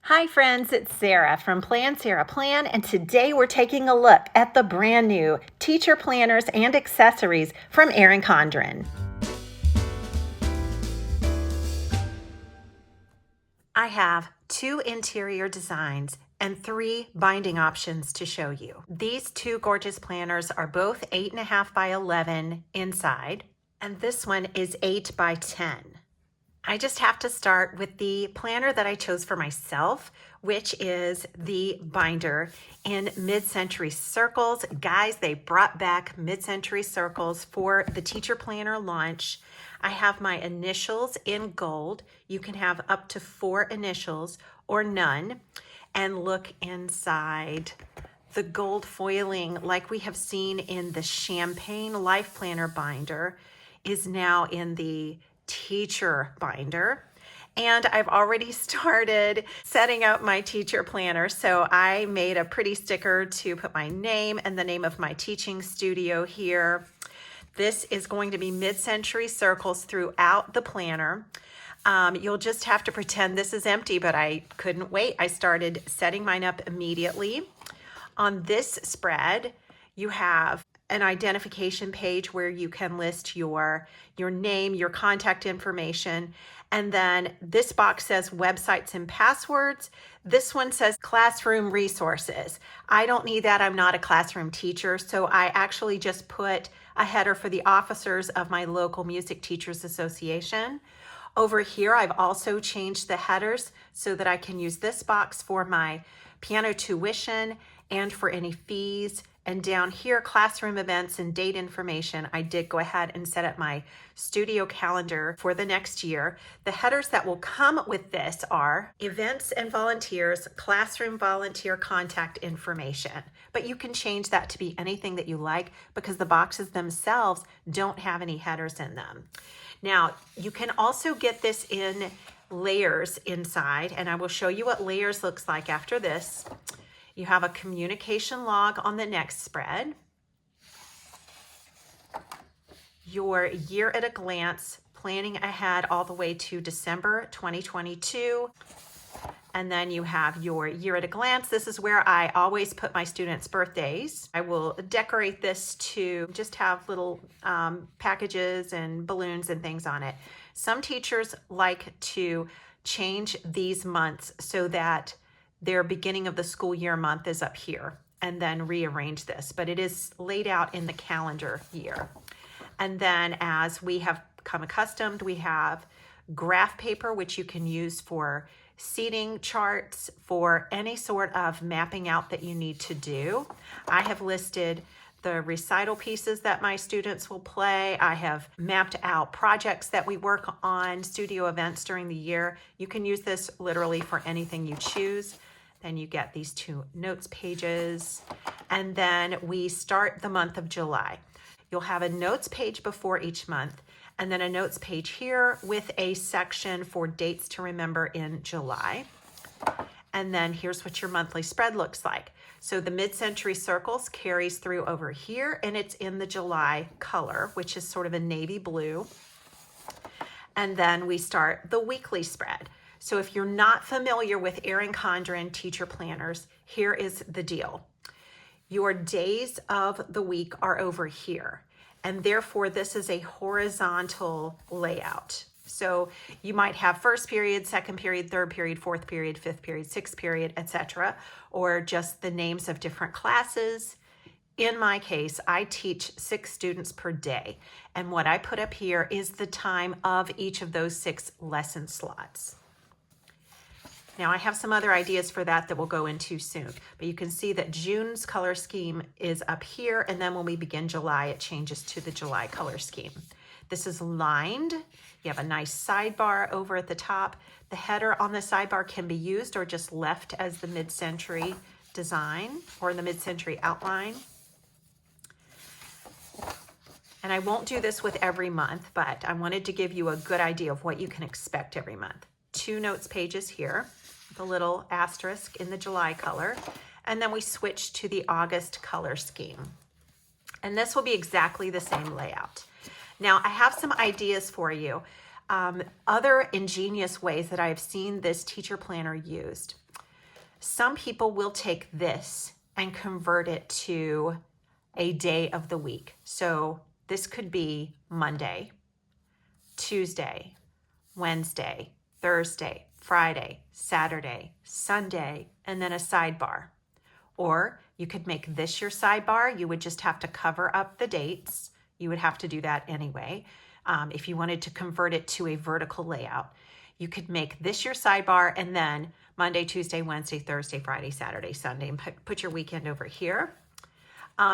Hi friends, it's Sarah from Plan Sarah Plan, and today we're taking a look at the brand new teacher planners and accessories from Erin Condren. I have 2 interior designs and 3 binding options to show you. These 2 gorgeous planners are both 8.5 by 11 inside, and this one is 8 by 10. I just have to start with the planner that I chose for myself, which is the binder in mid-century circles. Guys, they brought back mid-century circles for the teacher planner launch. I have my initials in gold. You can have up to 4 initials or none. And look inside. The gold foiling, like we have seen in the Champagne Life Planner binder, is now in the teacher binder. And I've already started setting up my teacher planner. So I made a pretty sticker to put my name and the name of my teaching studio here. This is going to be mid-century circles throughout the planner. You'll just have to pretend this is empty, but I couldn't wait. I started setting mine up immediately. On this spread, you have an identification page where you can list your name, your contact information, and then this box says websites and passwords. This one says classroom resources. I don't need that. I'm not a classroom teacher, so I actually just put a header for the officers of my local Music Teachers Association. Over here, I've also changed the headers so that I can use this box for my piano tuition and for any fees. And down here, classroom events and date information, I did go ahead and set up my studio calendar for the next year. The headers that will come with this are events and volunteers, classroom volunteer contact information. But you can change that to be anything that you like because the boxes themselves don't have any headers in them. Now, you can also get this in layers inside, and I will show you what layers looks like after this. You have a communication log on the next spread, your year at a glance, planning ahead all the way to December 2022. And then you have your year at a glance. This is where I always put my students' birthdays. I will decorate this to just have little packages and balloons and things on it. Some teachers like to change these months so that their beginning of the school year month is up here and then rearrange this, but it is laid out in the calendar year. And then as we have become accustomed, we have graph paper, which you can use for seating charts, for any sort of mapping out that you need to do. I have listed the recital pieces that my students will play. I have mapped out projects that we work on, studio events during the year. You can use this literally for anything you choose. Then you get these 2 notes pages, and then we start the month of July. You'll have a notes page before each month, and then a notes page here with a section for dates to remember in July. And then here's what your monthly spread looks like. So the mid-century circles carries through over here, and it's in the July color, which is sort of a navy blue. And then we start the weekly spread. So if you're not familiar with Erin Condren teacher planners, here is the deal. Your days of the week are over here, and therefore this is a horizontal layout. So you might have first period, second period, third period, fourth period, fifth period, sixth period, etc., or just the names of different classes. In my case, I teach 6 students per day, and what I put up here is the time of each of those 6 lesson slots. Now I have some other ideas for that we'll go into soon, but you can see that June's color scheme is up here, and then when we begin July, it changes to the July color scheme. This is lined. You have a nice sidebar over at the top. The header on the sidebar can be used or just left as the mid-century design or the mid-century outline. And I won't do this with every month, but I wanted to give you a good idea of what you can expect every month. 2 notes pages here, the little asterisk in the July color, and then we switch to the August color scheme. And this will be exactly the same layout. Now I have some ideas for you, other ingenious ways that I have seen this teacher planner used. Some people will take this and convert it to a day of the week. So this could be Monday, Tuesday, Wednesday, Thursday, Friday, Saturday, Sunday, and then a sidebar. Or you could make this your sidebar. You would just have to cover up the dates. You would have to do that anyway. If you wanted to convert it to a vertical layout, you could make this your sidebar and then Monday, Tuesday, Wednesday, Thursday, Friday, Saturday, Sunday, and put your weekend over here.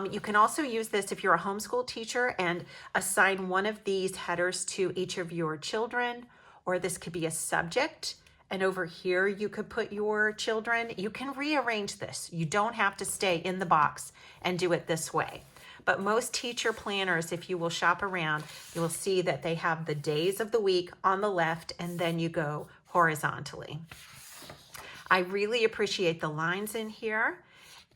You can also use this if you're a homeschool teacher and assign one of these headers to each of your children, or this could be a subject. And over here, you could put your children. You can rearrange this. You don't have to stay in the box and do it this way. But most teacher planners, if you will shop around, you will see that they have the days of the week on the left, and then you go horizontally. I really appreciate the lines in here.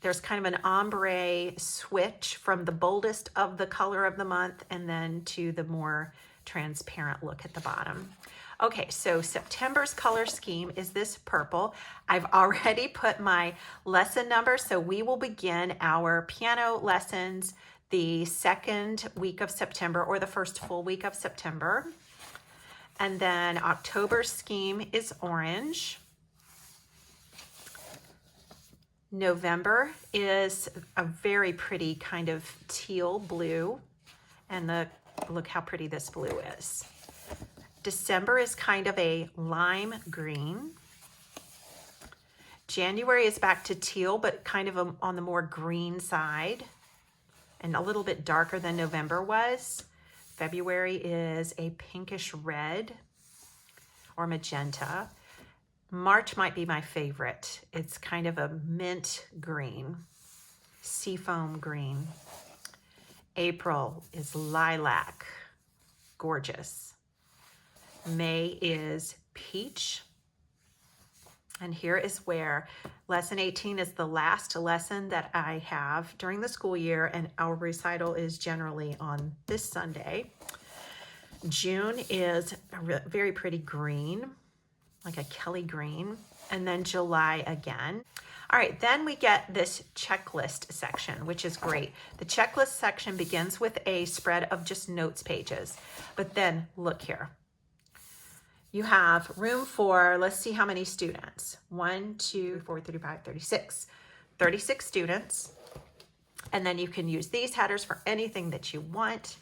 There's kind of an ombre switch from the boldest of the color of the month and then to the more transparent look at the bottom. Okay, so September's color scheme is this purple. I've already put my lesson number, so we will begin our piano lessons the second week of September or the first full week of September. And then October's scheme is orange. November is a very pretty kind of teal blue, and look how pretty this blue is. December is kind of a lime green. January is back to teal, but kind of on the more green side and a little bit darker than November was. February is a pinkish red or magenta. March might be my favorite. It's kind of a mint green, seafoam green. April is lilac, gorgeous. May is peach. And here is where lesson 18 is the last lesson that I have during the school year, and our recital is generally on this Sunday. June is a very pretty green, like a Kelly green, and then July again. All right, then we get this checklist section, which is great. The checklist section begins with a spread of just notes pages, but then look here. You have room for, let's see how many students. 1, 2, 4, 35, 36. 36 students. And then you can use these headers for anything that you want.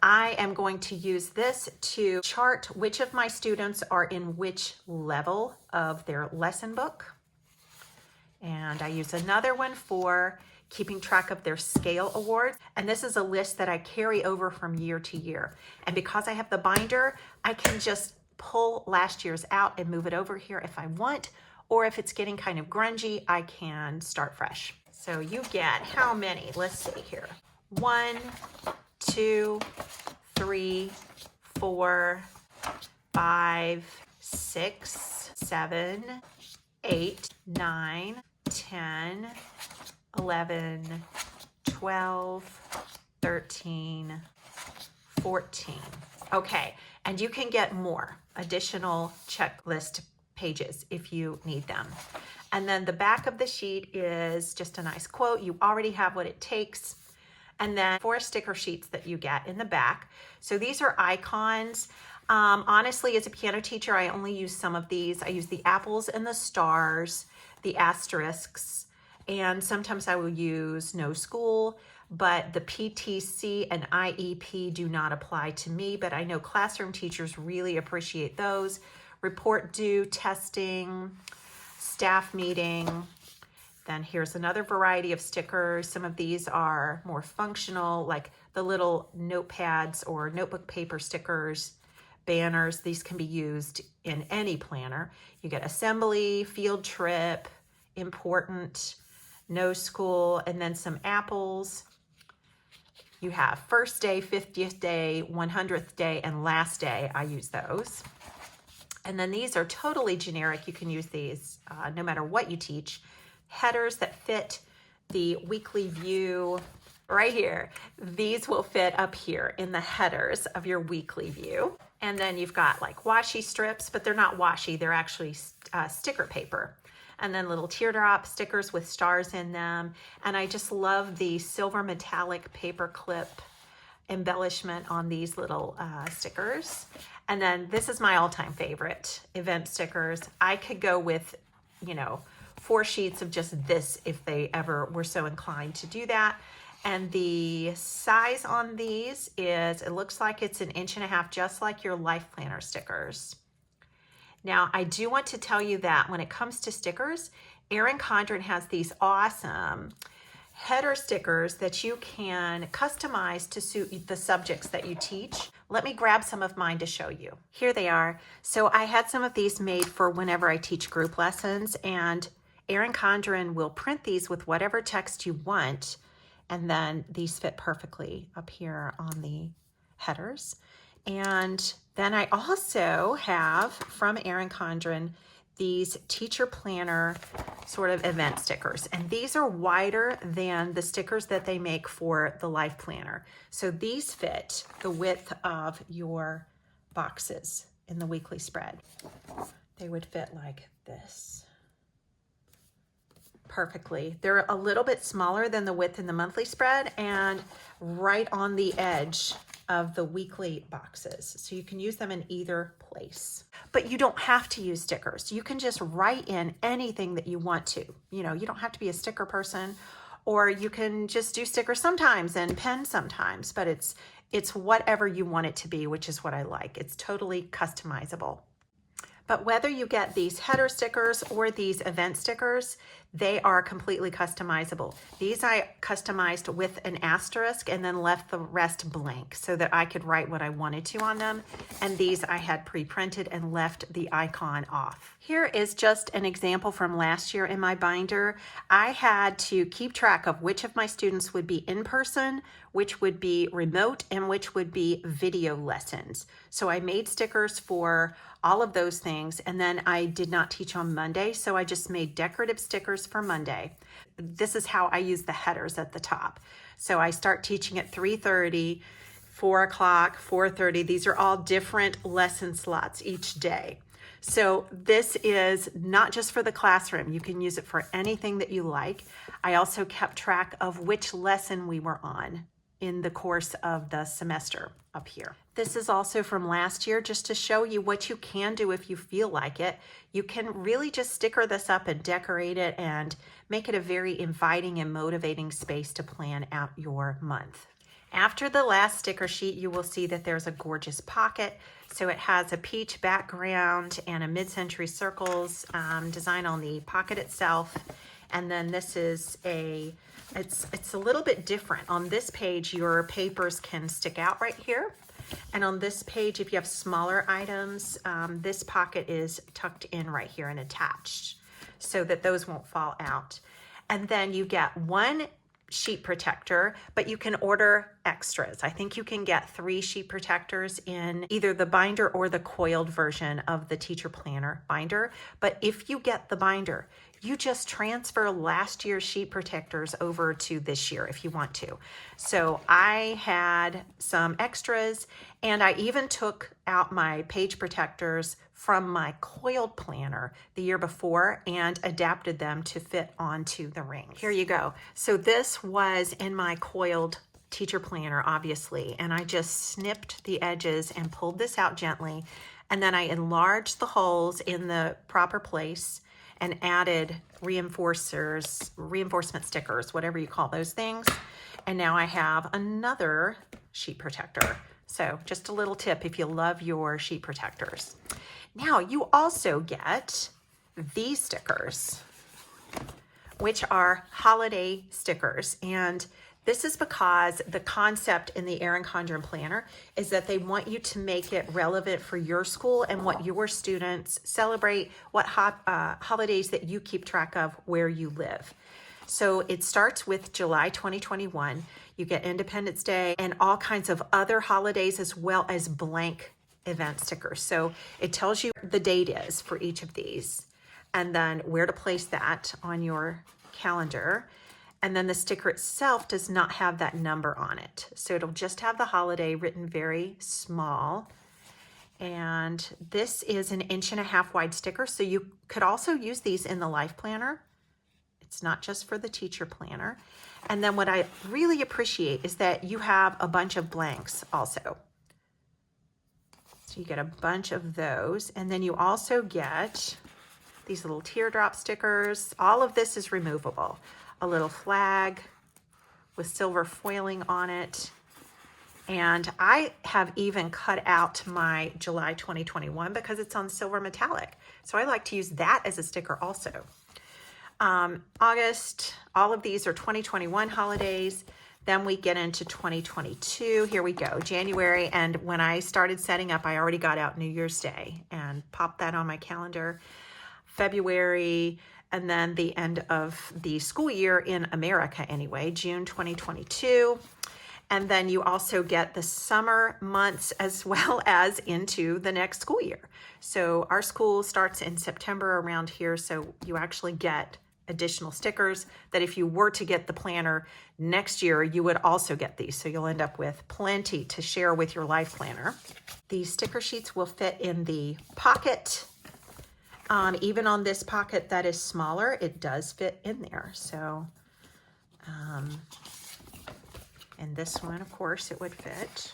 I am going to use this to chart which of my students are in which level of their lesson book. And I use another one for keeping track of their scale awards. And this is a list that I carry over from year to year. And because I have the binder, I can just pull last year's out and move it over here if I want, or if it's getting kind of grungy, I can start fresh. So you get how many? Let's see here. 1, 2, 3, 4, 5, 6, 7, 8, 9, 10, 11, 12, 13, 14. Okay, and you can get more additional checklist pages if you need them. And then the back of the sheet is just a nice quote. You already have what it takes. And then 4 sticker sheets that you get in the back. So these are icons. Honestly, as a piano teacher, I only use some of these. I use the apples and the stars, the asterisks, and sometimes I will use no school, but the PTC and IEP do not apply to me, but I know classroom teachers really appreciate those. Report due, testing, staff meeting. Then here's another variety of stickers. Some of these are more functional, like the little notepads or notebook paper stickers, banners. These can be used in any planner. You get assembly, field trip, important, no school, and then some apples. You have first day, 50th day, 100th day, and last day. I use those. And then these are totally generic. You can use these no matter what you teach. Headers that fit the weekly view right here. These will fit up here in the headers of your weekly view. And then you've got like washi strips, but they're not washi, they're actually sticker paper. And then little teardrop stickers with stars in them. And I just love the silver metallic paper clip embellishment on these little stickers. And then this is my all-time favorite, event stickers. I could go with, you know, 4 sheets of just this if they ever were so inclined to do that. And the size on these is, it looks like it's 1.5 inches, just like your life planner stickers. Now, I do want to tell you that when it comes to stickers, Erin Condren has these awesome header stickers that you can customize to suit the subjects that you teach. Let me grab some of mine to show you. Here they are. So I had some of these made for whenever I teach group lessons, and Erin Condren will print these with whatever text you want. And then these fit perfectly up here on the headers. And then I also have from Erin Condren these teacher planner sort of event stickers. And these are wider than the stickers that they make for the life planner. So these fit the width of your boxes in the weekly spread. They would fit like this perfectly. They're a little bit smaller than the width in the monthly spread and right on the edge of the weekly boxes. So you can use them in either place. But you don't have to use stickers. You can just write in anything that you want to. You know, you don't have to be a sticker person, or you can just do stickers sometimes and pen sometimes, but it's whatever you want it to be, which is what I like. It's totally customizable. But whether you get these header stickers or these event stickers, they are completely customizable. These I customized with an asterisk and then left the rest blank so that I could write what I wanted to on them. And these I had pre-printed and left the icon off. Here is just an example from last year in my binder. I had to keep track of which of my students would be in person, which would be remote, and which would be video lessons. So I made stickers for all of those things, and then I did not teach on Monday, so I just made decorative stickers for Monday. This is how I use the headers at the top. So I start teaching at 3:30, 4 o'clock, 4:30. These are all different lesson slots each day. So this is not just for the classroom. You can use it for anything that you like. I also kept track of which lesson we were on in the course of the semester up here. This is also from last year, just to show you what you can do if you feel like it. You can really just sticker this up and decorate it and make it a very inviting and motivating space to plan out your month. After the last sticker sheet, you will see that there's a gorgeous pocket. So it has a peach background and a mid-century circles design on the pocket itself. And then this is it's a little bit different. On this page, your papers can stick out right here. And on this page, if you have smaller items, this pocket is tucked in right here and attached so that those won't fall out. And then you get one sheet protector, but you can order extras. I think you can get 3 sheet protectors in either the binder or the coiled version of the teacher planner binder. But if you get the binder, you just transfer last year's sheet protectors over to this year if you want to. So I had some extras, and I even took out my page protectors from my coiled planner the year before and adapted them to fit onto the rings. Here you go. So this was in my coiled teacher planner, obviously, and I just snipped the edges and pulled this out gently, and then I enlarged the holes in the proper place and added reinforcement stickers, whatever you call those things. And now I have another sheet protector. So just a little tip if you love your sheet protectors. Now you also get these stickers, which are holiday stickers. And this is because the concept in the Erin Condren Planner is that they want you to make it relevant for your school and what your students celebrate, what holidays that you keep track of where you live. So it starts with July 2021. You get Independence Day and all kinds of other holidays as well as blank event stickers. So it tells you the date is for each of these and then where to place that on your calendar. And then the sticker itself does not have that number on it. So it'll just have the holiday written very small. And this is an 1.5 inch wide sticker. So you could also use these in the life planner. It's not just for the teacher planner. And then what I really appreciate is that you have a bunch of blanks also. So you get a bunch of those. And then you also get these little teardrop stickers. All of this is removable. A little flag with silver foiling on it. And I have even cut out my July 2021 because it's on silver metallic. So I like to use that as a sticker also. August, all of these are 2021 holidays. Then we get into 2022. Here we go, January. And when I started setting up, I already got out New Year's Day and popped that on my calendar. February, and then the end of the school year in America anyway, June 2022. And then you also get the summer months as well as into the next school year. So our school starts in September around here, so you actually get additional stickers that if you were to get the planner next year, you would also get these. So you'll end up with plenty to share with your life planner. These sticker sheets will fit in the pocket. Even on this pocket that is smaller, it does fit in there. So, and this one, of course, it would fit.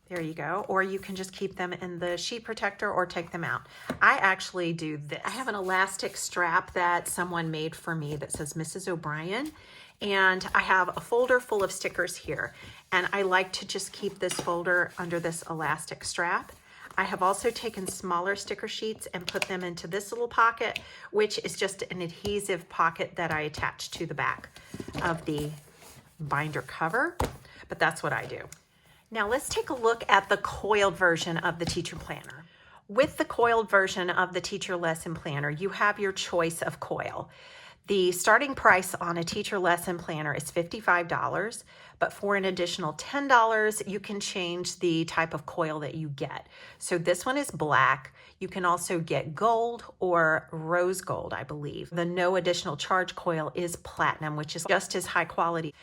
There you go. Or you can just keep them in the sheet protector or take them out. I actually do this. I have an elastic strap that someone made for me that says Mrs. O'Brien. And I have a folder full of stickers here. And I like to just keep this folder under this elastic strap. I have also taken smaller sticker sheets and put them into this little pocket, which is just an adhesive pocket that I attach to the back of the binder cover. But that's what I do. Now let's take a look at the coiled version of the teacher planner. With the coiled version of the teacher lesson planner, you have your choice of coil. The starting price on a teacher lesson planner is $55, but for an additional $10, you can change the type of coil that you get. So this one is black. You can also get gold or rose gold, I believe. The no additional charge coil is platinum, which is just as high quality.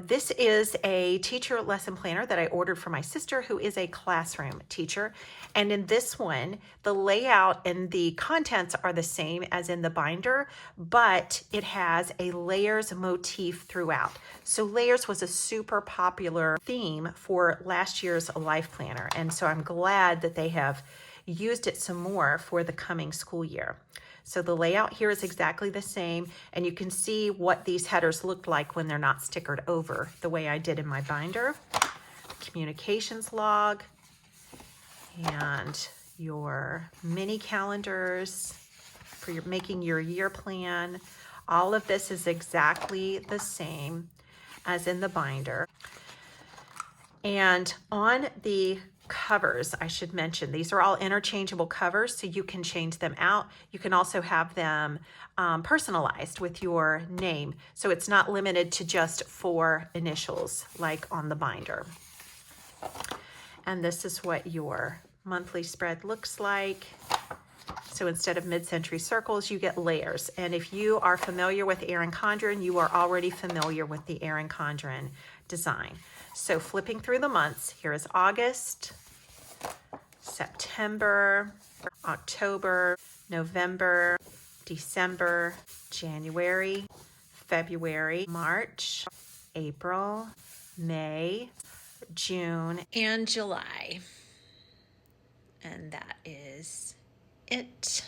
This is a teacher lesson planner that I ordered for my sister, who is a classroom teacher. And in this one, the layout and the contents are the same as in the binder, but it has a layers motif throughout. So layers was a super popular theme for last year's life planner. And so I'm glad that they have used it some more for the coming school year. So the layout here is exactly the same, and you can see what these headers look like when they're not stickered over the way I did in my binder. Communications log and your mini calendars for your making your year plan. All of this is exactly the same as in the binder. And on the covers, I should mention, these are all interchangeable covers, so you can change them out. You can also have them personalized with your name, so it's not limited to just 4 initials like on the binder. And this is what your monthly spread looks like. So instead of mid-century circles, you get layers. And if you are familiar with Erin Condren, you are already familiar with the Erin Condren design. So flipping through the months, here is August, September, October, November, December, January, February, March, April, May, June, and July. And that is it.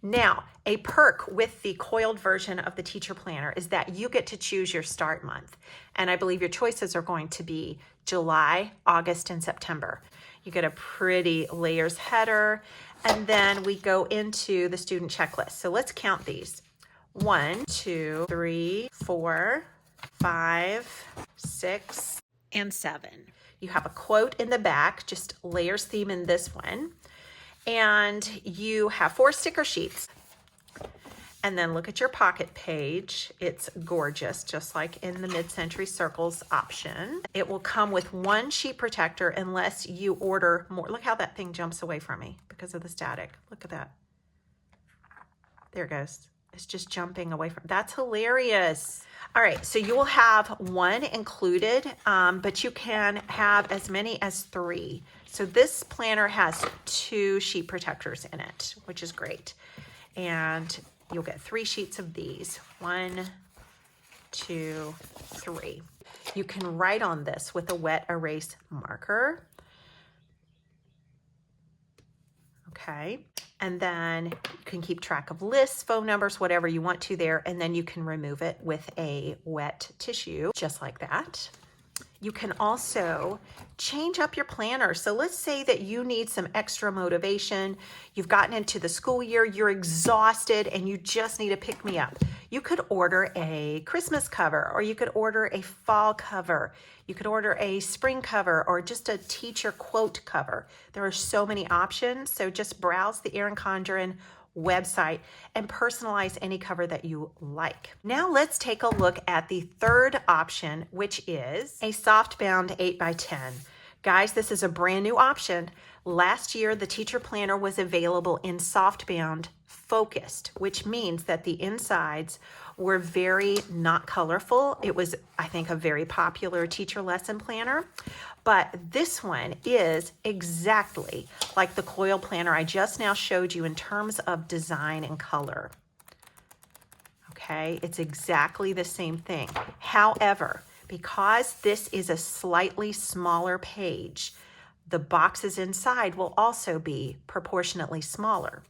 Now, a perk with the coiled version of the teacher planner is that you get to choose your start month. And I believe your choices are going to be July, August, and September. You get a pretty layers header, and then we go into the student checklist. So let's count these. 1, 2, 3, 4, 5, 6, and 7. You have a quote in the back, just layers theme in this one. And you have 4 sticker sheets. And then look at your pocket page. It's gorgeous, just like in the mid-century circles option. It will come with 1 sheet protector unless you order more. Look how that thing jumps away from me because of the static. Look at that. There it goes. is just jumping away from. That's hilarious. All right, so you will have one included, but you can have as many as 3. So this planner has 2 sheet protectors in it, which is great. And you'll get 3 sheets of these. 1, 2, 3. You can write on this with a wet erase marker. Okay, and then you can keep track of lists, phone numbers, whatever you want to there, and then you can remove it with a wet tissue, just like that. You can also change up your planner. So let's say that you need some extra motivation. You've gotten into the school year, you're exhausted, and you just need a pick-me-up. You could order a Christmas cover, or you could order a fall cover. You could order a spring cover, or just a teacher quote cover. There are so many options. So just browse the Erin Condren website and personalize any cover that you like. Now let's take a look at the third option, which is a Softbound 8x10. Guys, this is a brand new option. Last year, the teacher planner was available in Softbound focused, which means that the insides were very not colorful. It was, I think, a very popular teacher lesson planner. But this one is exactly like the Coil planner I just now showed you in terms of design and color. Okay, it's exactly the same thing. However, because this is a slightly smaller page, the boxes inside will also be proportionately smaller.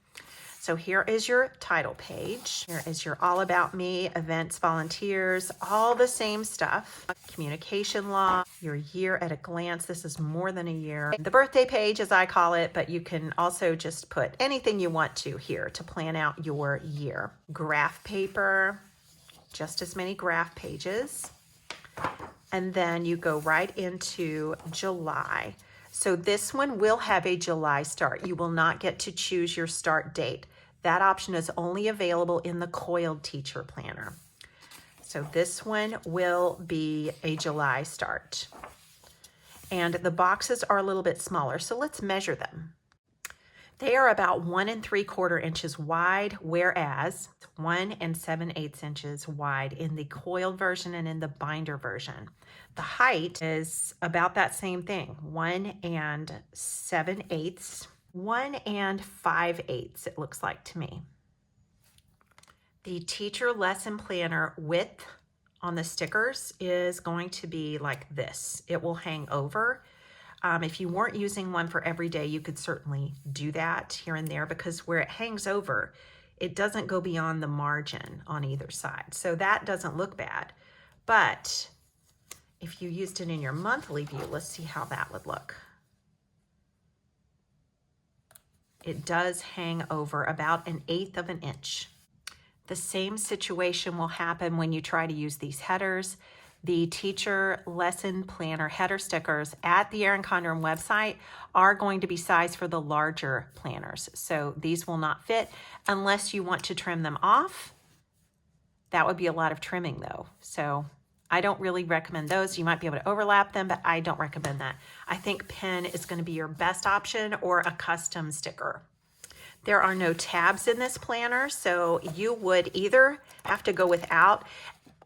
So here is your title page. Here is your all about me, events, volunteers, all the same stuff. Communication law, your year at a glance. This is more than a year. The birthday page, as I call it, but you can also just put anything you want to here to plan out your year. Graph paper, just as many graph pages. And then you go right into July. So this one will have a July start. You will not get to choose your start date. That option is only available in the Coiled teacher planner. So this one will be a July start. And the boxes are a little bit smaller, so let's measure them. They are about 1 3/4 inches wide, whereas 1 7/8 inches wide in the Coiled version and in the binder version. The height is about that same thing, 1 7/8, 1 5/8, it looks like to me. The teacher lesson planner width on the stickers is going to be like this. It will hang over. If you weren't using one for every day, you could certainly do that here and there, because where it hangs over, it doesn't go beyond the margin on either side. So that doesn't look bad. But if you used it in your monthly view, let's see how that would look. It does hang over about 1/8 of an inch. The same situation will happen when you try to use these headers. The teacher lesson planner header stickers at the Erin Condren website are going to be sized for the larger planners. So these will not fit unless you want to trim them off. That would be a lot of trimming though. So I don't really recommend those. You might be able to overlap them, but I don't recommend that. I think pen is going to be your best option, or a custom sticker. There are no tabs in this planner, so you would either have to go without.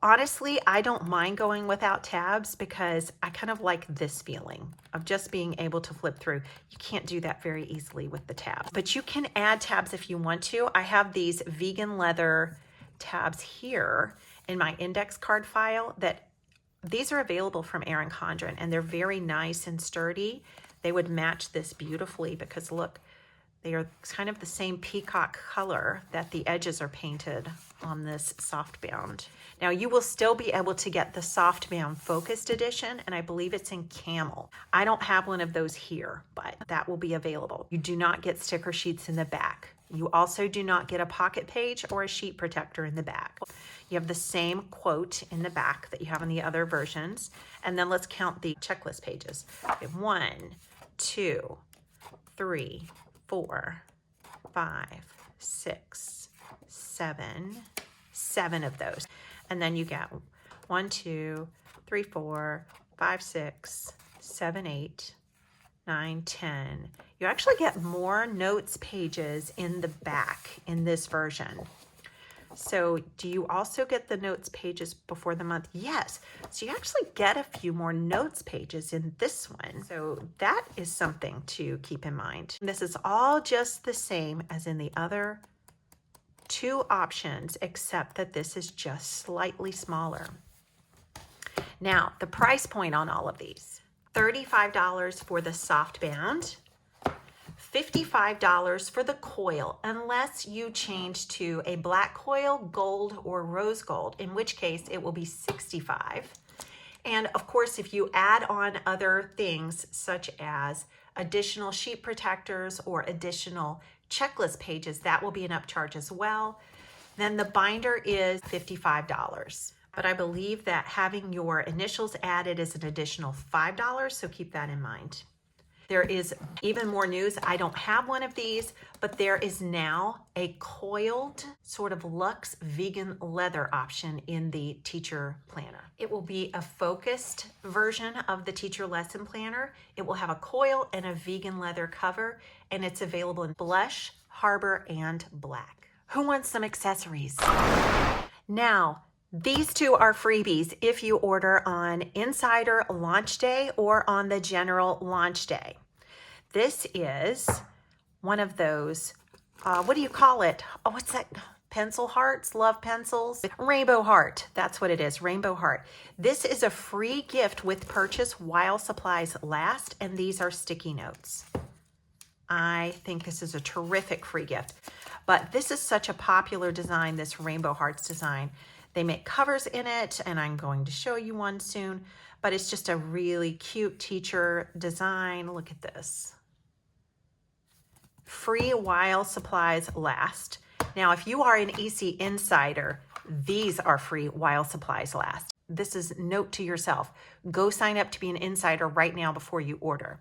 Honestly, I don't mind going without tabs because I kind of like this feeling of just being able to flip through. You can't do that very easily with the tabs, but you can add tabs if you want to. I have these vegan leather tabs here in my index card file that these are available from Erin Condren, and they're very nice and sturdy. They would match this beautifully because look, they are kind of the same peacock color that the edges are painted on this Softbound. Now you will still be able to get the Softbound Focused Edition, and I believe it's in camel. I don't have one of those here, but that will be available. You do not get sticker sheets in the back. You also do not get a pocket page or a sheet protector in the back. You have the same quote in the back that you have in the other versions. And then let's count the checklist pages. We have 1, 2, 3, 4, 5, 6, 7, 7 of those. And then you get 1, 2, 3, 4, 5, 6, 7, 8, 9, 10. You actually get more notes pages in the back in this version. So do you also get the notes pages before the month? Yes. So you actually get a few more notes pages in this one. So that is something to keep in mind. This is all just the same as in the other two options, except that this is just slightly smaller. Now, the price point on all of these, $35 for the Softbound, $55 for the coil, unless you change to a black coil, gold, or rose gold, in which case it will be $65. And of course, if you add on other things such as additional sheet protectors or additional checklist pages, that will be an upcharge as well. Then the binder is $55. But I believe that having your initials added is an additional $5, so keep that in mind. There is even more news. I don't have one of these, but there is now a coiled sort of luxe vegan leather option in the teacher planner. It will be a focused version of the teacher lesson planner. It will have a coil and a vegan leather cover, and it's available in blush, harbor, and black. Who wants some accessories? Now, these two are freebies if you order on Insider launch day or on the general launch day. This is one of those, what do you call it? Oh, what's that? Pencil hearts, love pencils. Rainbow heart, that's what it is, rainbow heart. This is a free gift with purchase while supplies last, and these are sticky notes. I think this is a terrific free gift. But this is such a popular design, this rainbow hearts design. They make covers in it, and I'm going to show you one soon, but it's just a really cute teacher design. Look at this. Free while supplies last. Now, if you are an EC Insider, these are free while supplies last. This is note to yourself. Go sign up to be an insider right now before you order.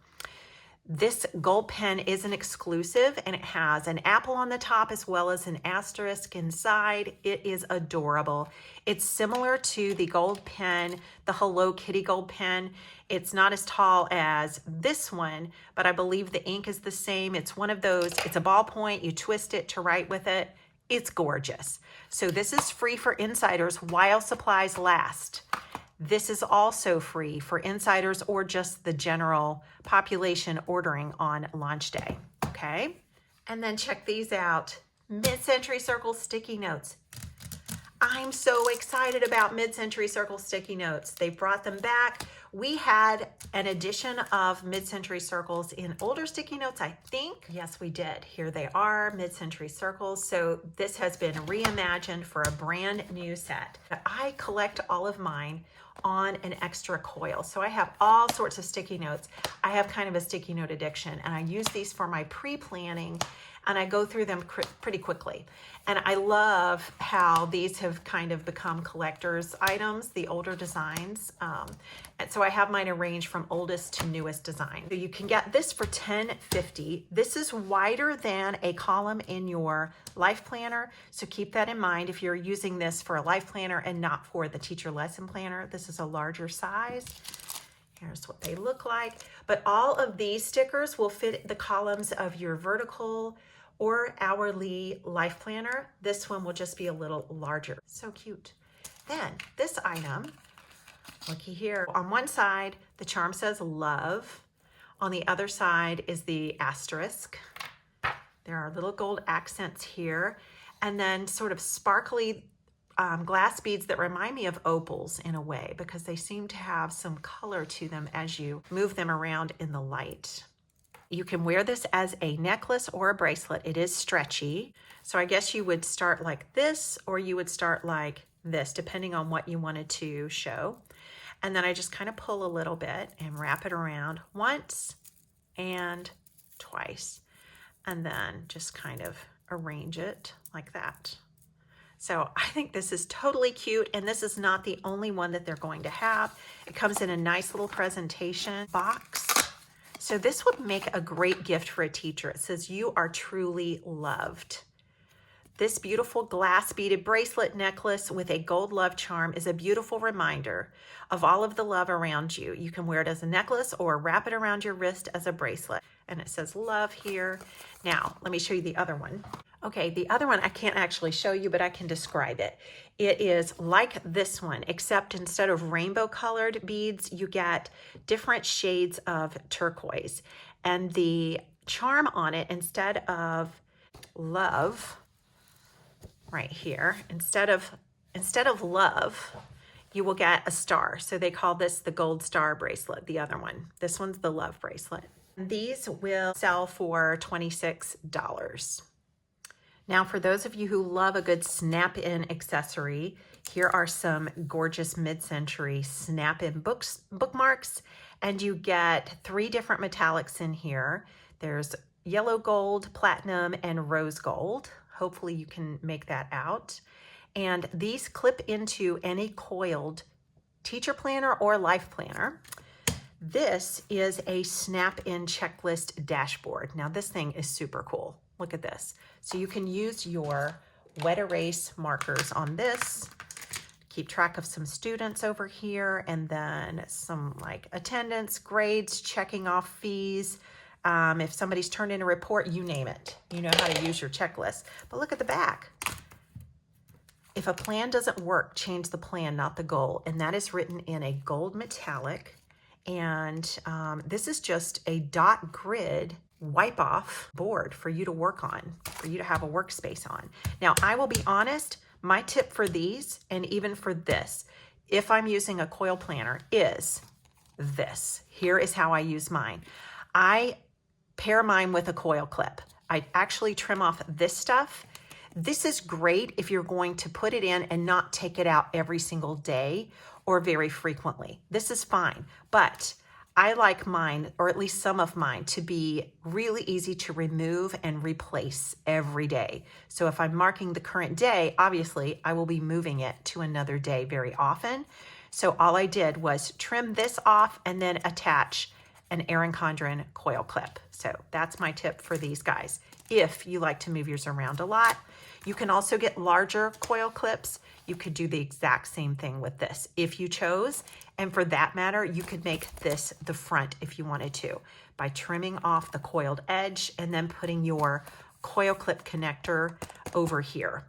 This gold pen is an exclusive, and it has an apple on the top as well as an asterisk inside. It is adorable. It's similar to the gold pen, the Hello Kitty gold pen. It's not as tall as this one, but I believe the ink is the same. It's one of those, it's a ballpoint, you twist it to write with it. It's gorgeous. So this is free for insiders while supplies last. This is also free for insiders or just the general population ordering on launch day, okay? And then check these out, Mid-Century Circle sticky notes. I'm so excited about Mid-Century Circle sticky notes. They brought them back. We had an edition of Mid-Century Circles in older sticky notes, I think. Yes, we did. Here they are, Mid-Century Circles. So this has been reimagined for a brand new set. I collect all of mine on an extra coil. So I have all sorts of sticky notes. I have kind of a sticky note addiction, and I use these for my pre-planning, and I go through them pretty quickly. And I love how these have kind of become collector's items, the older designs. And so I have mine arranged from oldest to newest design. So you can get this for $10.50. This is wider than a column in your life planner. So keep that in mind if you're using this for a life planner and not for the teacher lesson planner. This is a larger size. Here's what they look like. But all of these stickers will fit the columns of your vertical or hourly life planner. This one will just be a little larger. So cute. Then this item, looky here. On one side, the charm says love. On the other side is the asterisk. There are little gold accents here. And then sort of sparkly glass beads that remind me of opals in a way, because they seem to have some color to them as you move them around in the light. You can wear this as a necklace or a bracelet. It is stretchy. So I guess you would start like this, or you would start like this, depending on what you wanted to show. And then I just kind of pull a little bit and wrap it around once and twice. And then just kind of arrange it like that. So I think this is totally cute, and this is not the only one that they're going to have. It comes in a nice little presentation box. So this would make a great gift for a teacher. It says, "You are truly loved." This beautiful glass beaded bracelet necklace with a gold love charm is a beautiful reminder of all of the love around you. You can wear it as a necklace or wrap it around your wrist as a bracelet. and it says love here. Now, let me show you the other one. Okay, the other one I can't actually show you, but I can describe it. It is like this one, except instead of rainbow colored beads, you get different shades of turquoise. And the charm on it, instead of love, right here, instead of love, you will get a star. So they call this the gold star bracelet, the other one. This one's the love bracelet. These will sell for $26. Now, for those of you who love a good snap-in accessory, here are some gorgeous mid-century snap-in bookmarks, and you get 3 different metallics in here. There's yellow gold, platinum, and rose gold. Hopefully you can make that out. And these clip into any coiled teacher planner or life planner. This is a snap-in checklist dashboard. Now this thing is super cool. Look at this. So you can use your wet erase markers on this, keep track of some students over here, and then some like attendance, grades, checking off fees. If somebody's turned in a report, you name it. You know how to use your checklist. But look at the back. If a plan doesn't work, change the plan, not the goal. And that is written in a gold metallic. And this is just a dot grid wipe off board for you to work on, for you to have a workspace on. Now, I will be honest, my tip for these, and even for this, if I'm using a coil planner, is this. Here is how I use mine. I pair mine with a coil clip. I actually trim off this stuff. This is great if you're going to put it in and not take it out every single day or very frequently. This is fine, but I like mine, or at least some of mine, to be really easy to remove and replace every day. So if I'm marking the current day, obviously I will be moving it to another day very often. So all I did was trim this off and then attach an Erin Condren coil clip. So that's my tip for these guys. If you like to move yours around a lot, you can also get larger coil clips. You could do the exact same thing with this if you chose. And for that matter, you could make this the front if you wanted to by trimming off the coiled edge and then putting your coil clip connector over here.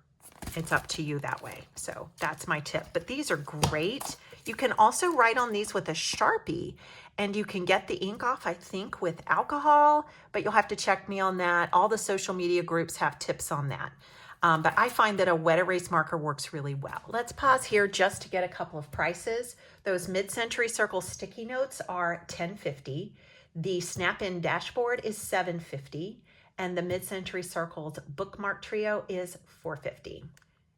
It's up to you that way. So that's my tip. But these are great. You can also write on these with a Sharpie, and you can get the ink off, I think, with alcohol, but you'll have to check me on that. All the social media groups have tips on that. But I find that a wet erase marker works really well. Let's pause here just to get a couple of prices. Those mid-century circle sticky notes are $10.50. The snap-in dashboard is $7.50. And the mid-century circles bookmark trio is $4.50.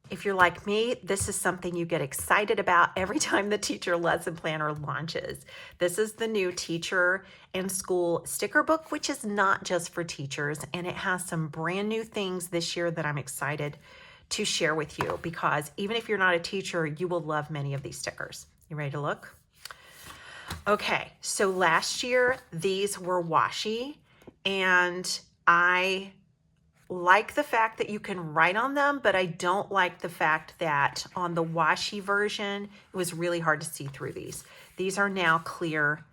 If you're like me, this is something you get excited about every time the teacher lesson planner launches. This is the new teacher and school sticker book, which is not just for teachers, and it has some brand new things this year that I'm excited to share with you, because even if you're not a teacher, you will love many of these stickers. You ready to look? Okay, so last year these were washi, and I like the fact that you can write on them, but I don't like the fact that on the washi version, it was really hard to see through these. These are now clear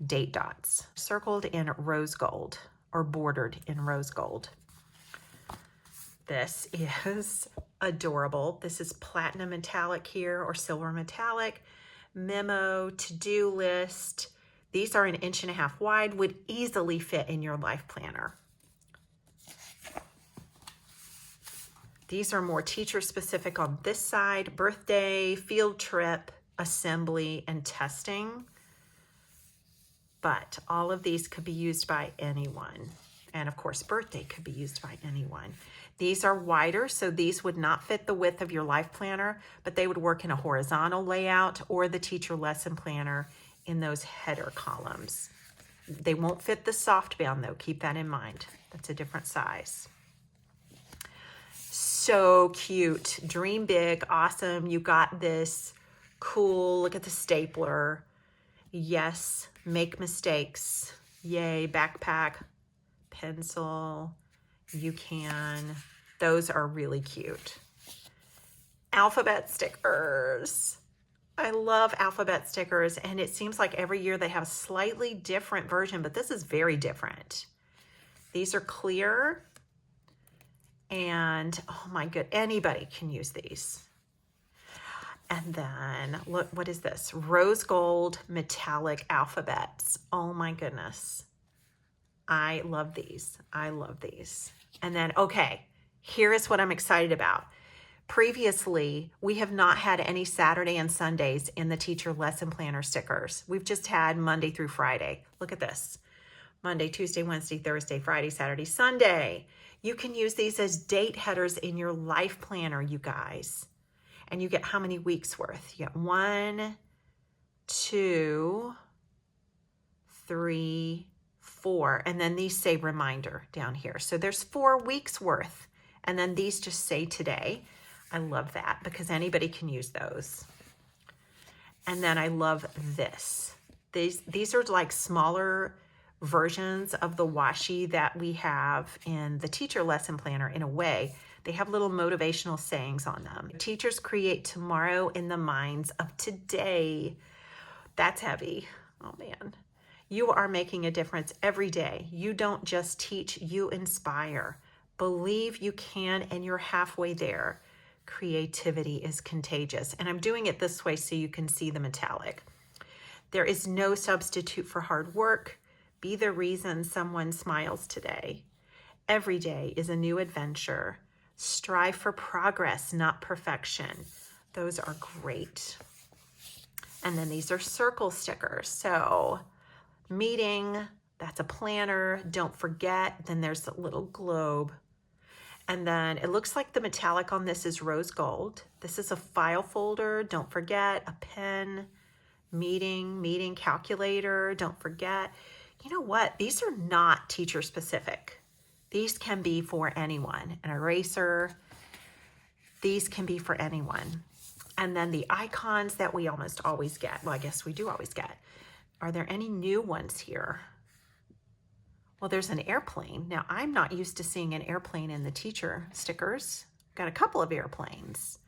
date dots, circled in rose gold or bordered in rose gold. This is adorable. This is platinum metallic here, or silver metallic, memo, to-do list. These are 1.5 inches wide, would easily fit in your life planner. These are more teacher specific on this side: birthday, field trip, assembly, and testing. But all of these could be used by anyone. And of course, birthday could be used by anyone. These are wider, so these would not fit the width of your life planner, but they would work in a horizontal layout or the teacher lesson planner in those header columns. They won't fit the Softbound though, keep that in mind. That's a different size. So cute, dream big, awesome. You got this, cool, look at the stapler. Yes, make mistakes. Yay, backpack, pencil, you can. Those are really cute. Alphabet stickers. I love alphabet stickers, and it seems like every year they have a slightly different version, but this is very different. These are clear, and oh my good, anybody can use these. And then look, what is this? Rose gold metallic alphabets. Oh my goodness. I love these. I love these. And then, okay, here is what I'm excited about. Previously, we have not had any Saturday and Sundays in the teacher lesson planner stickers. We've just had Monday through Friday. Look at this. Monday, Tuesday, Wednesday, Thursday, Friday, Saturday, Sunday. You can use these as date headers in your life planner, you guys. And you get how many weeks worth? You get 1, 2, 3, 4. And then these say reminder down here. So there's 4 weeks worth. And then these just say today. I love that because anybody can use those. And then I love this. These are like smaller versions of the washi that we have in the teacher lesson planner in a way. They have little motivational sayings on them. Teachers create tomorrow in the minds of today. That's heavy. Oh man. You are making a difference every day. You don't just teach, you inspire. Believe you can, and you're halfway there. Creativity is contagious. And I'm doing it this way so you can see the metallic. There is no substitute for hard work. Be the reason someone smiles today. Every day is a new adventure. Strive for progress, not perfection. Those are great. And then these are circle stickers. So meeting, that's a planner. Don't forget. Then there's a little globe. And then it looks like the metallic on this is rose gold. This is a file folder. Don't forget. A pen, meeting calculator. Don't forget. You know what? These are not teacher specific. These can be for anyone. An eraser. These can be for anyone. And then the icons that we almost always get. Well, I guess we do always get. Are there any new ones here? Well, there's an airplane. Now, I'm not used to seeing an airplane in the teacher stickers. Got a couple of airplanes.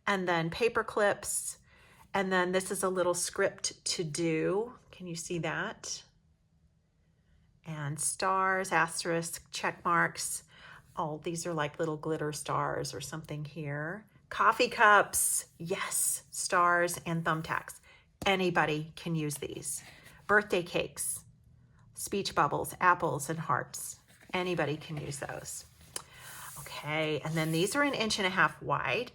And then paper clips. And then this is a little script to do. Can you see that? And stars, asterisk, check marks. Oh, these are like little glitter stars or something here. Coffee cups. Yes, stars and thumbtacks. Anybody can use these. Birthday cakes. Speech bubbles, apples, and hearts. Anybody can use those. Okay, and then these are 1.5 inches wide.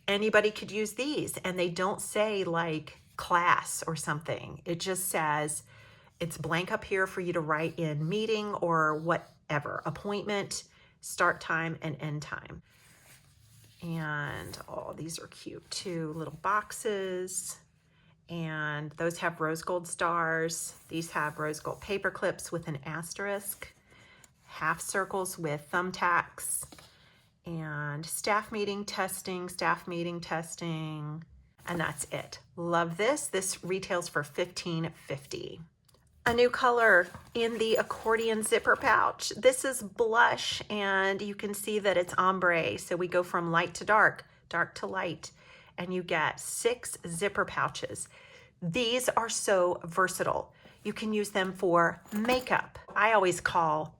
Anybody could use these, and they don't say like class or something. It just says it's blank up here for you to write in meeting or whatever, appointment, start time, and end time. And oh, these are cute too, little boxes. And those have rose gold stars. These have rose gold paper clips with an asterisk, half circles with thumbtacks, and staff meeting testing, and that's it. Love this. This retails for $15.50. A new color in the accordion zipper pouch. This is blush, and you can see that it's ombre. So we go from light to dark, dark to light. And you get 6 zipper pouches. These are so versatile. You can use them for makeup. I always call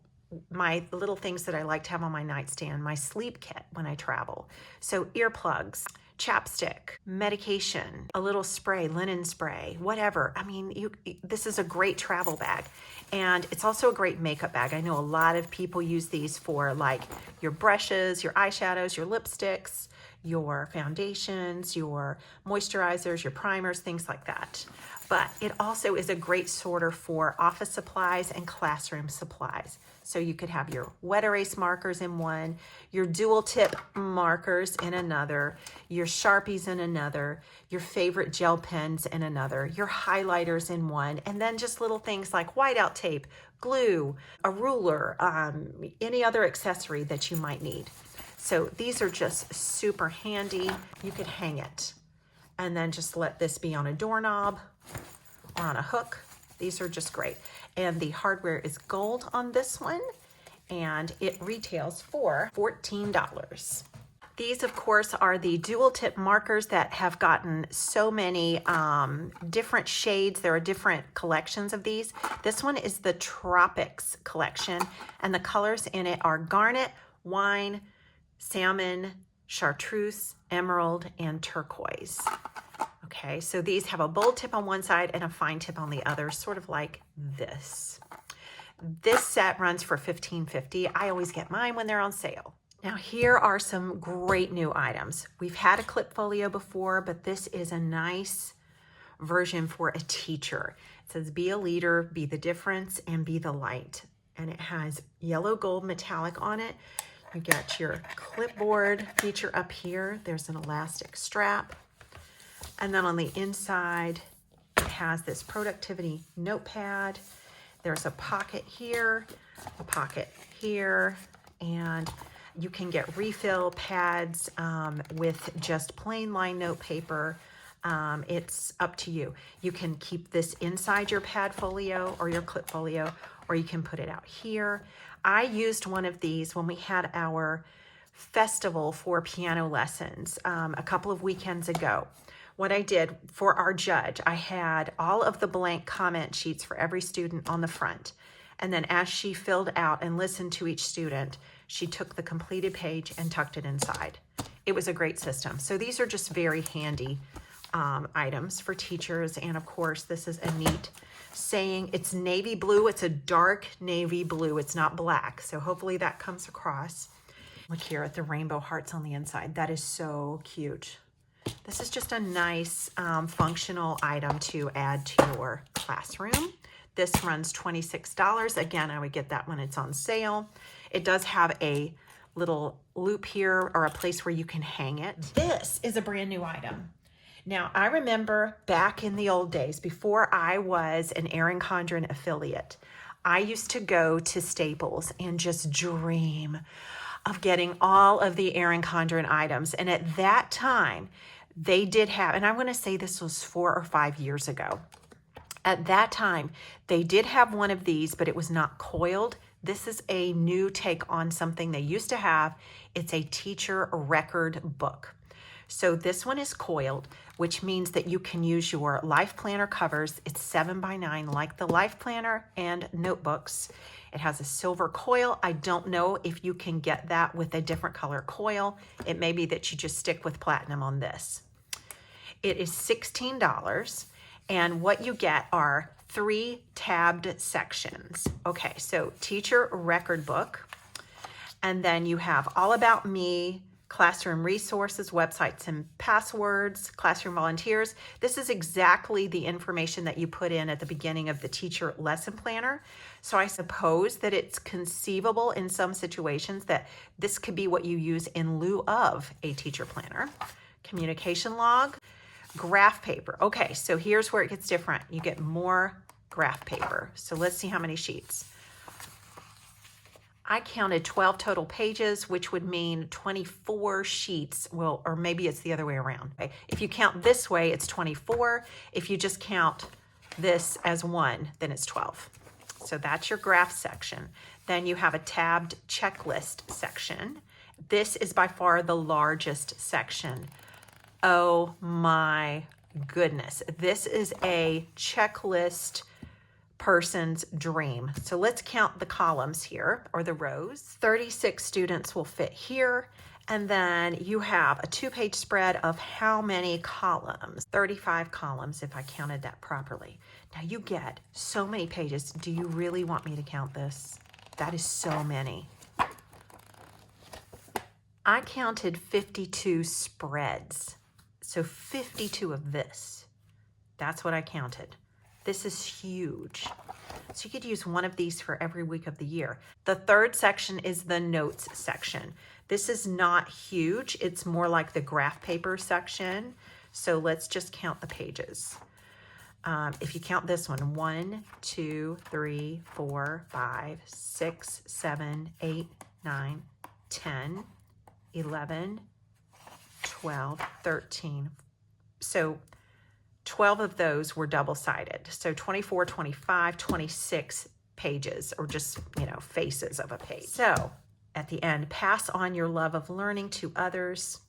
my little things that I like to have on my nightstand my sleep kit when I travel. So earplugs, chapstick, medication, a little spray, linen spray, whatever. I mean, this is a great travel bag. And it's also a great makeup bag. I know a lot of people use these for like your brushes, your eyeshadows, your lipsticks, your foundations, your moisturizers, your primers, things like that. But it also is a great sorter for office supplies and classroom supplies. So you could have your wet erase markers in one, your dual tip markers in another, your Sharpies in another, your favorite gel pens in another, your highlighters in one, and then just little things like whiteout tape, glue, a ruler, any other accessory that you might need. So these are just super handy. You could hang it and then just let this be on a doorknob or on a hook. These are just great. And the hardware is gold on this one, and it retails for $14. These, of course, are the dual tip markers that have gotten so many different shades. There are different collections of these. This one is the Tropics collection, and the colors in it are garnet, wine, salmon, chartreuse, emerald, and turquoise. Okay, so these have a bold tip on one side and a fine tip on the other, sort of like this. This set runs for $15.50. I always get mine when they're on sale. Now here are some great new items. We've had a clip folio before, but this is a nice version for a teacher. It says, be a leader, be the difference, and be the light. And it has yellow gold metallic on it. You got your clipboard feature up here. There's an elastic strap. And then on the inside, it has this productivity notepad. There's a pocket here, a pocket here, and you can get refill pads with just plain line note paper. It's up to you. You can keep this inside your pad folio or your clip folio, or you can put it out here. I used one of these when we had our festival for piano lessons a couple of weekends ago. What I did for our judge, I had all of the blank comment sheets for every student on the front. And then as she filled out and listened to each student, she took the completed page and tucked it inside. It was a great system. So these are just very handy items for teachers. And of course, this is a neat saying. It's navy blue. It's a dark navy blue. It's not black. So hopefully that comes across. Look here at the rainbow hearts on the inside. That is so cute. This is just a nice functional item to add to your classroom. This runs $26. Again, I would get that when it's on sale. It does have a little loop here or a place where you can hang it. This is a brand new item. Now, I remember back in the old days, before I was an Erin Condren affiliate, I used to go to Staples and just dream of getting all of the Erin Condren items. And at that time, they did have, and I want to say this was 4 or 5 years ago. At that time, they did have one of these, but it was not coiled. This is a new take on something they used to have. It's a teacher record book. So this one is coiled, which means that you can use your life planner covers. It's 7x9 like the life planner and notebooks. It has a silver coil. I don't know if you can get that with a different color coil. It may be that you just stick with platinum on this. It is $16, and what you get are 3 tabbed sections. Okay, so teacher record book, and then you have all about me, classroom resources, websites and passwords, classroom volunteers. This is exactly the information that you put in at the beginning of the teacher lesson planner. So I suppose that it's conceivable in some situations that this could be what you use in lieu of a teacher planner. Communication log, graph paper. Okay, so here's where it gets different. You get more graph paper. So let's see how many sheets. I counted 12 total pages, which would mean 24 sheets. Well, or maybe it's the other way around. Okay? If you count this way, it's 24. If you just count this as 1, then it's 12. So that's your graph section. Then you have a tabbed checklist section. This is by far the largest section. Oh my goodness. This is a checklist person's dream. So let's count the columns here, or the rows. 36 students will fit here. And then you have a 2-page spread of how many columns? 35 columns, if I counted that properly. Now you get so many pages. Do you really want me to count this? That is so many. I counted 52 spreads. So 52 of this. That's what I counted. This is huge. So you could use one of these for every week of the year. The third section is the notes section. This is not huge. It's more like the graph paper section. So let's just count the pages. If you count this one, 1, 2, 3, 4, 5, 6, 7, 8, 9, 10, 11, 12, 13. So 12 of those were double-sided. So 24, 25, 26 pages, or just, faces of a page. So at the end, pass on your love of learning to others.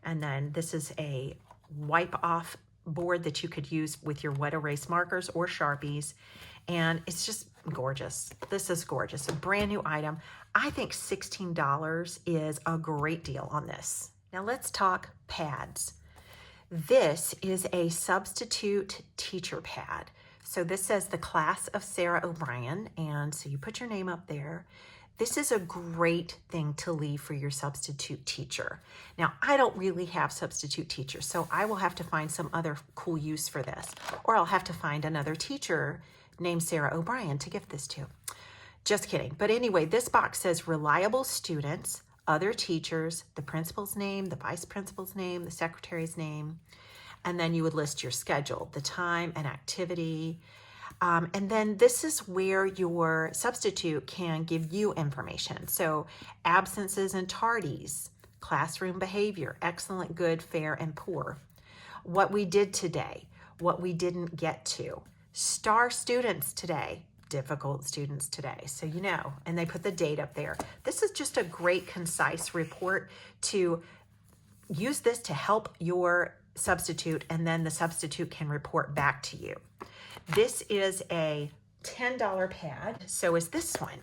And then this is a wipe off board that you could use with your wet erase markers or Sharpies. And it's just gorgeous. This is gorgeous. A brand new item. I think $16 is a great deal on this. Now let's talk pads. This is a substitute teacher pad. So this says the class of Sarah O'Brien. And so you put your name up there. This is a great thing to leave for your substitute teacher. Now, I don't really have substitute teachers, so I will have to find some other cool use for this, or I'll have to find another teacher named Sarah O'Brien to give this to. Just kidding. But anyway, this box says reliable students, other teachers, the principal's name, the vice principal's name, the secretary's name, and then you would list your schedule, the time and activity. And then this is where your substitute can give you information. So absences and tardies, classroom behavior, excellent, good, fair, and poor. What we did today, what we didn't get to. Star students today, difficult students today. So you know, and they put the date up there. This is just a great concise report to use this to help your substitute, and then the substitute can report back to you. This is a $10 pad. So is this one.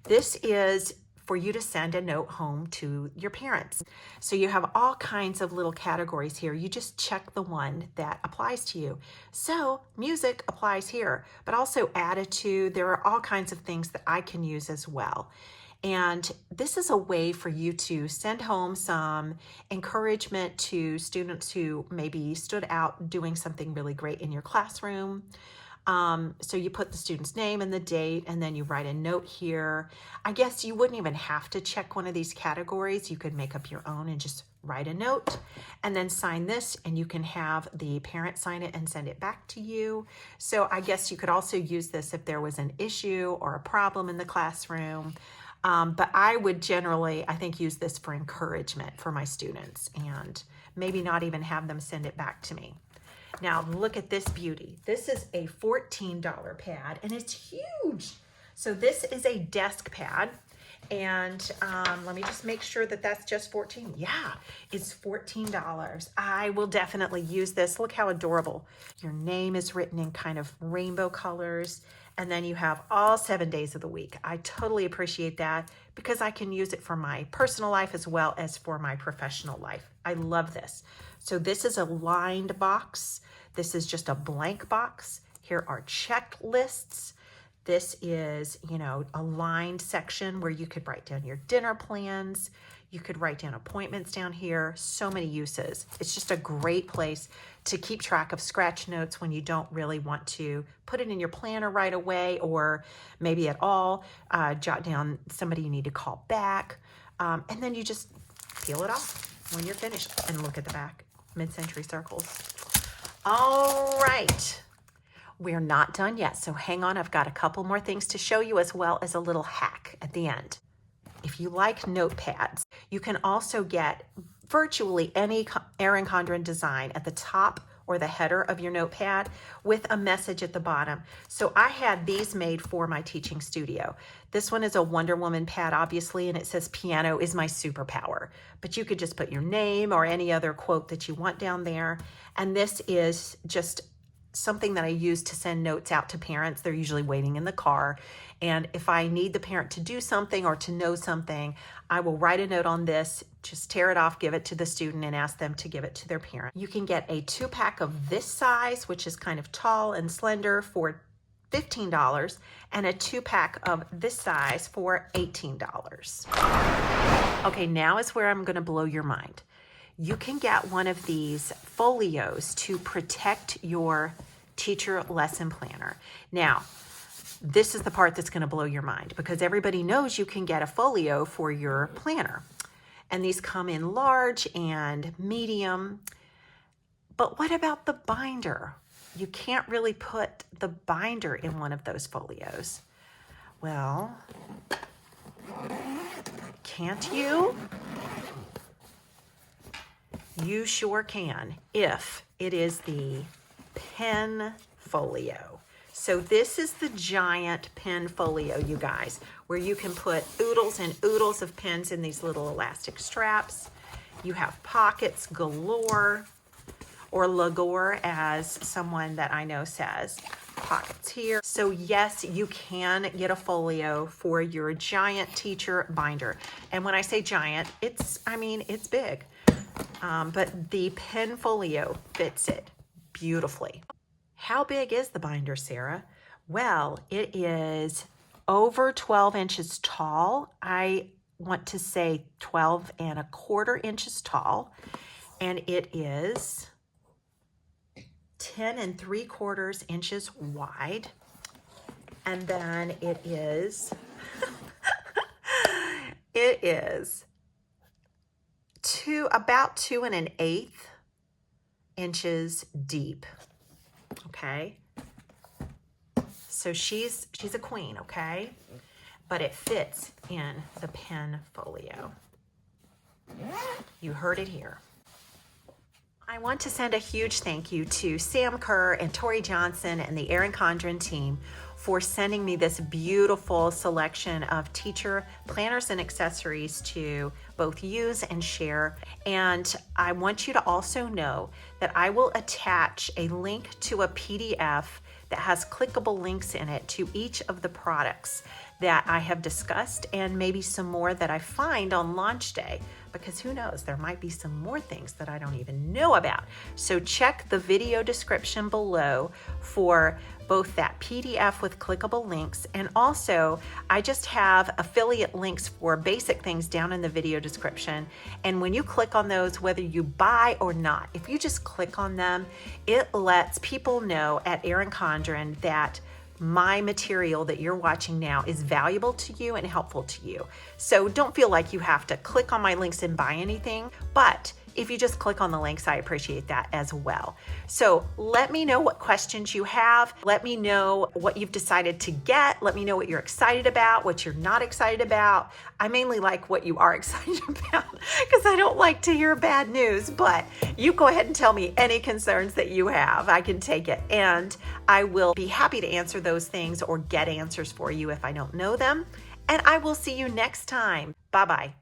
This is for you to send a note home to your parents. So you have all kinds of little categories here. You just check the one that applies to you. So music applies here, but also attitude. There are all kinds of things that I can use as well. And this is a way for you to send home some encouragement to students who maybe stood out doing something really great in your classroom. So you put the student's name and the date, and then you write a note here. I guess you wouldn't even have to check one of these categories. You could make up your own and just write a note and then sign this, and you can have the parent sign it and send it back to you. So I guess you could also use this if there was an issue or a problem in the classroom. But I would generally, I think, use this for encouragement for my students and maybe not even have them send it back to me. Now look at this beauty. This is a $14 pad and it's huge. So this is a desk pad, and let me just make sure that that's just $14. Yeah, it's $14. I will definitely use this. Look how adorable. Your name is written in kind of rainbow colors, and then you have all 7 days of the week. I totally appreciate that because I can use it for my personal life as well as for my professional life. I love this. So this is a lined box. This is just a blank box. Here are checklists. This is, you know, a lined section where you could write down your dinner plans. You could write down appointments down here. So many uses. It's just a great place to keep track of scratch notes when you don't really want to put it in your planner right away, or maybe at all. Jot down somebody you need to call back. And then you just peel it off when you're finished and look at the back. Mid-century circles. All right. We're not done yet, so hang on. I've got a couple more things to show you as well as a little hack at the end. If you like notepads, you can also get virtually any Erin Condren design at the top or the header of your notepad with a message at the bottom. So I had these made for my teaching studio. This one is a Wonder Woman pad, obviously, and it says piano is my superpower. But you could just put your name or any other quote that you want down there. And this is just something that I use to send notes out to parents. They're usually waiting in the car. And if I need the parent to do something or to know something, I will write a note on this, just tear it off, give it to the student, and ask them to give it to their parent. You can get a 2-pack of this size, which is kind of tall and slender, for $15, and a 2-pack of this size for $18. Okay, now is where I'm going to blow your mind. You can get one of these folios to protect your teacher lesson planner. Now, this is the part that's going to blow your mind, because everybody knows you can get a folio for your planner. And these come in large and medium. But what about the binder? You can't really put the binder in one of those folios. Well, can't you? You sure can, if it is the pen folio. So this is the giant pen folio, you guys, where you can put oodles and oodles of pens in these little elastic straps. You have pockets galore, or Lagore, as someone that I know says. Pockets here. So yes, you can get a folio for your giant teacher binder. And when I say giant, I mean, it's big. But the pen folio fits it beautifully. How big is the binder, Sarah? Well, it is over 12 inches tall. I want to say 12¼ inches tall. And it is 10¾ inches wide. And then it is, it is about 2 1/8 inches deep. Okay. So she's a queen, okay? But it fits in the pen folio. You heard it here. I want to send a huge thank you to Sam Kerr and Tori Johnson and the Erin Condren team for sending me this beautiful selection of teacher planners and accessories to both use and share. And I want you to also know that I will attach a link to a PDF that has clickable links in it to each of the products that I have discussed, and maybe some more that I find on launch day, because who knows, there might be some more things that I don't even know about. So check the video description below for both that PDF with clickable links, and also I just have affiliate links for basic things down in the video description. And when you click on those, whether you buy or not, if you just click on them, it lets people know at Erin Condren that my material that you're watching now is valuable to you and helpful to you. So don't feel like you have to click on my links and buy anything, but if you just click on the links, I appreciate that as well. So let me know what questions you have. Let me know what you've decided to get. Let me know what you're excited about, what you're not excited about. I mainly like what you are excited about because I don't like to hear bad news, but you go ahead and tell me any concerns that you have. I can take it, and I will be happy to answer those things or get answers for you if I don't know them. And I will see you next time. Bye-bye.